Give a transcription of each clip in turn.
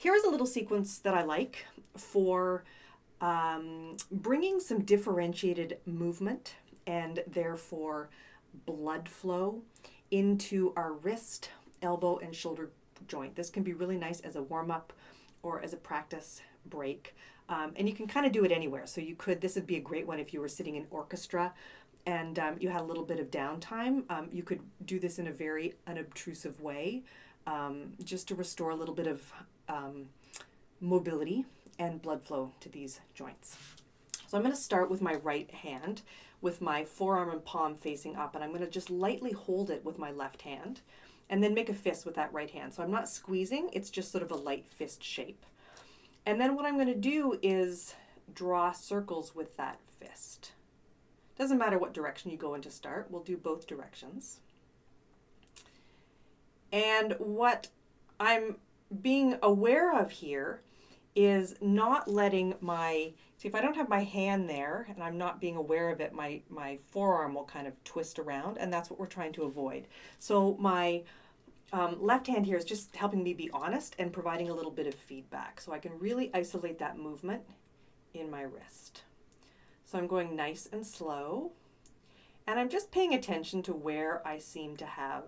Here's a little sequence that I like for bringing some differentiated movement and therefore blood flow into our wrist, elbow, and shoulder joint. This can be really nice as a warm-up or as a practice break. And you can kind of do it anywhere. So this would be a great one if you were sitting in orchestra and you had a little bit of downtime. You could do this in a very unobtrusive way, just to restore a little bit of mobility and blood flow to these joints. So I'm going to start with my right hand with my forearm and palm facing up, and I'm going to just lightly hold it with my left hand and then make a fist with that right hand. So I'm not squeezing, it's just sort of a light fist shape. And then what I'm going to do is draw circles with that fist. Doesn't matter what direction you go in to start, we'll do both directions. And what I'm being aware of here is not letting see if I don't have my hand there and I'm not being aware of it, my forearm will kind of twist around, and that's what we're trying to avoid. So my left hand here is just helping me be honest and providing a little bit of feedback so I can really isolate that movement in my wrist. So I'm going nice and slow, and I'm just paying attention to where I seem to have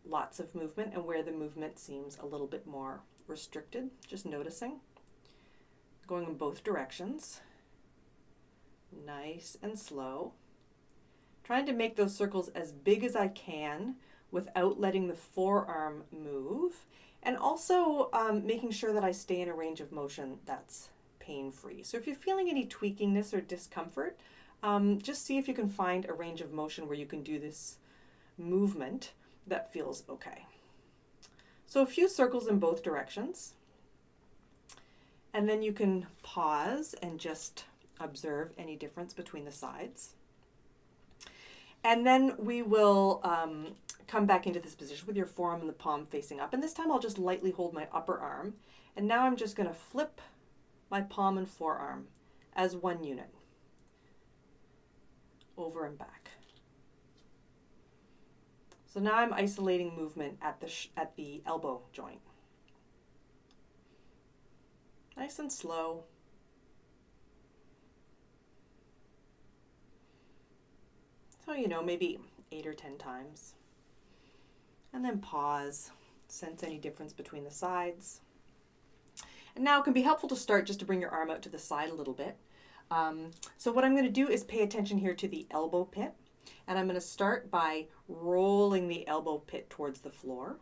lots of movement and where the movement seems a little bit more restricted, just noticing. Going in both directions, nice and slow. Trying to make those circles as big as I can without letting the forearm move, and also making sure that I stay in a range of motion that's pain-free. So if you're feeling any tweakiness or discomfort, just see if you can find a range of motion where you can do this movement that feels okay. So a few circles in both directions, and then you can pause and just observe any difference between the sides. And then we will come back into this position with your forearm and the palm facing up. And this time I'll just lightly hold my upper arm. And now I'm just going to flip my palm and forearm as one unit, over and back. So now I'm isolating movement at the elbow joint. Nice and slow. So, maybe 8 or 10 times. And then pause, sense any difference between the sides. And now it can be helpful to start just to bring your arm out to the side a little bit. So what I'm going to do is pay attention here to the elbow pit. And I'm going to start by rolling the elbow pit towards the floor.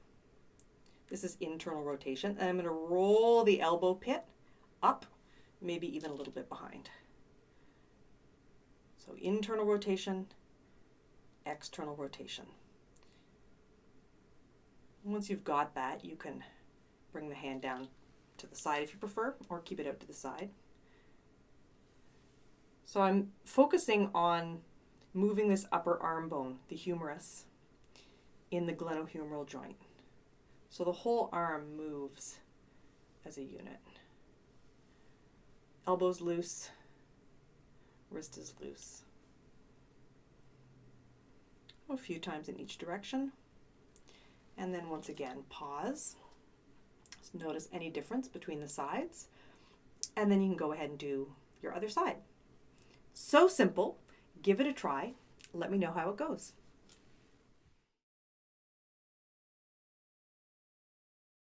This is internal rotation. And I'm going to roll the elbow pit up, maybe even a little bit behind. So internal rotation, external rotation. Once you've got that, you can bring the hand down to the side if you prefer, or keep it out to the side. So I'm focusing on moving this upper arm bone, the humerus, in the glenohumeral joint. So the whole arm moves as a unit. Elbow's loose, wrist is loose. A few times in each direction. And then once again, pause. Just notice any difference between the sides. And then you can go ahead and do your other side. So simple. Give it a try. Let me know how it goes.